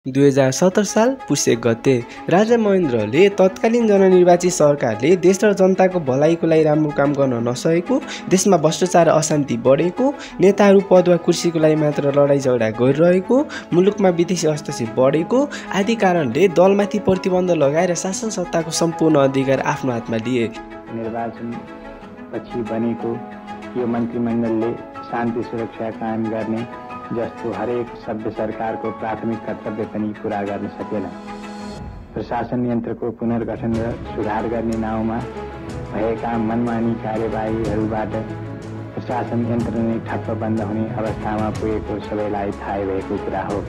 2017 साल पुस 1 गते राजा महेन्द्रले तत्कालीन जननिर्वाचित सरकारले देश र जनताको भलाइको लागि राम्रो काम गर्न नसकेको, देशमा भ्रष्टाचार अशान्ति बढेको, नेताहरू पद वा कुर्सीको लागि मात्र लडाईँ झगडा गरिरहेको, मुलुकमा विदेशी हस्तक्षेप बढेको आदि कारणले दलमाथि प्रतिबन्ध लगाएर शासन सत्ताको सम्पूर्ण अधिकार आफ्नो हातमा लिए। निर्वाचन पछि बनेको यो मन्त्रीमण्डलले शान्ति सुरक्षा कायम गर्ने जस्तो हरेक सभ्य सरकारको प्राथमिक कर्तव्य पनि पूरा गर्न सकेन। प्रशासन यन्त्रको पुनर्गठन र सुधार गर्ने नाउँमा भएका मनमानी कार्यवाहीहरूबाट प्रशासन यन्त्र नै ठप्प बन्द हुने अवस्थामा पुगेको सबैलाई थाहै भएको कुरा हो।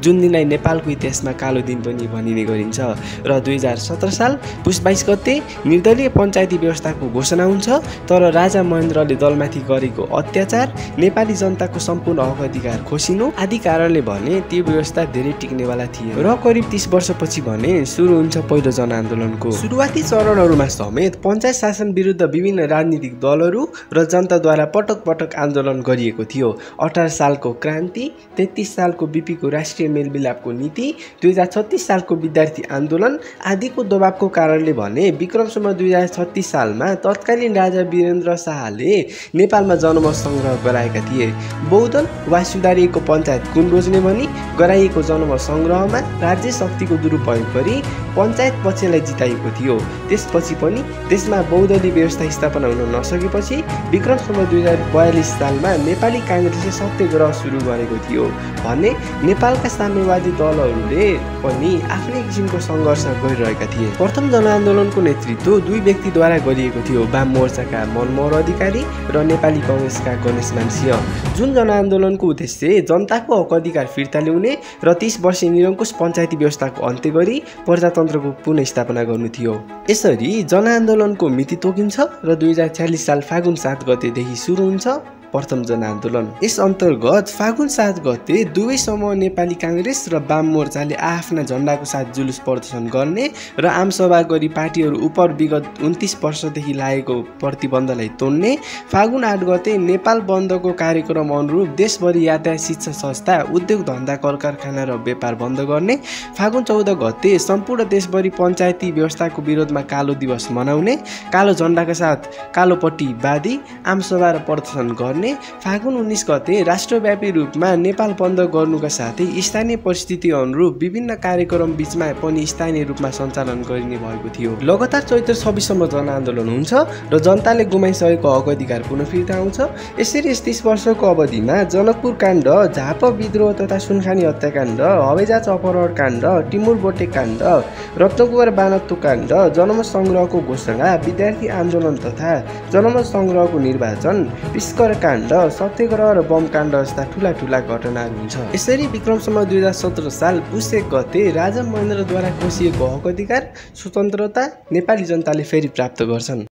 जुन दिनलाई नेपालको इतिहासमा कालो दिन पनि भनिने गरिन्छ र 2017 साल पुस 22 गते निर्दलीय पञ्चायती व्यवस्थाको घोषणा हुन्छ। तर राजा महेन्द्रले दलमाथि गरेको अत्याचार, नेपाली जनताको सम्पूर्ण हक अधिकार खोसिनु आदि कारणले भने त्यो व्यवस्था धेरै टिक्नेवाला थिए र करिब 30 वर्षपछि भने सुरु हुन्छ पहिलो जनआन्दोलनको। सुरुवाती चरणहरूमा समेत पञ्चायत शासन विरुद्ध विभिन्न राजनीतिक दलहरू र जनताद्वारा पटक पटक आन्दोलन गरिएको थियो। 18 सालको क्रान्ति, 33 सालको बीपीको राष्ट्रिय मेलमिलापको नीति, 2036 सालको विद्यार्थी आन्दोलन आदिको दबावको कारणले भने विक्रमसम्म 2036 सालमा तत्कालीन राजा वीरेन्द्र शाहले नेपालमा जनमत सङ्ग्रह गराएका थिए। बहुदल वा सुधारिएको पञ्चायत कुन रोज्ने भनी गराइएको जनमत सङ्ग्रहमा राज्य शक्तिको दुरुपयोग गरी पञ्चायत पक्षलाई जिताइएको थियो। त्यसपछि पनि देशमा बहुदलीय व्यवस्था स्थापना हुन नसकेपछि विक्रमसम्म 2042 सालमा नेपाली काङ्ग्रेसले सत्याग्रह सुरु गरेको थियो भने नेपालका साम्यवादी दलहरूले पनि आफ्नै किसिमको सङ्घर्ष गरिरहेका थिए। प्रथम जनआन्दोलनको नेतृत्व दुई व्यक्तिद्वारा गरिएको थियो, वाम मोर्चाका मनमोहन अधिकारी र नेपाली काङ्ग्रेसका गणेशमान सिंह। जुन जनआन्दोलनको उद्देश्य जनताको हक अधिकार फिर्ता ल्याउने र 30 वर्षीय निरङ्कुश पञ्चायती व्यवस्थाको अन्त्य गरी प्रजातन्त्रको पुनःस्थापना गर्नु थियो। यसरी जनआन्दोलनको मिति तोकिन्छ र 2046 साल फागुन 7 गतेदेखि सुरु हुन्छ प्रथम जनआन्दोलन। यस अन्तर्गत फागुन 7 गते दुवै समूह नेपाली काङ्ग्रेस र वाम मोर्चाले आफ्ना झण्डाको साथ जुलुस प्रदर्शन गर्ने र आमसभा गरी पार्टीहरू उप विगत 29 वर्षदेखि लागेको प्रतिबन्धलाई तोड्ने। फागुन 8 गते नेपाल बन्दको कार्यक्रम अनुरूप देशभरि यातायात, शिक्षा संस्था, उद्योग धन्दा, कल कारखाना र व्यापार बन्द गर्ने। फागुन 14 गते सम्पूर्ण देशभरि पञ्चायती व्यवस्थाको विरोधमा कालो दिवस मनाउने, कालो झण्डाका साथ कालो पट्टी बाँधी आमसभा र प्रदर्शन गर्ने। फागुन 19 गते राष्ट्रव्यापी रूपमा नेपाल बन्द गर्नुका साथै स्थानीय परिस्थिति अनुरूप विभिन्न कार्यक्रम बीचमा पनि स्थानीय रूपमा सञ्चालन गरिने भएको थियो। लगातार चैत्र 26 सम्म जनआन्दोलन हुन्छ र जनताले गुमाइसकेको हक अधिकार पुनः फिर्ता आउँछ। यसरी यस 30 वर्षको अवधिमा जनकपुर काण्ड, झाप विद्रोह तथा सुनखानी हत्याकाण्ड, हवाईजहाज अपहरण काण्ड, टिमुर बोटे काण्ड, रत्नकुमार बानत्तो काण्ड, जनमत सङ्ग्रहको घोषणा, विद्यार्थी आन्दोलन तथा जनमत सङ्ग्रहको निर्वाचन, पिस्कर काण्ड, सत्याग्रह र बम काण्ड जस्ता ठुला घटनाहरू हुन्छ। यसरी विक्रमसम्म 2017 साल पुस 1 गते राजा महेन्द्रद्वारा खोसिएको हक अधिकार, स्वतन्त्रता नेपाली जनताले फेरि प्राप्त गर्छन्।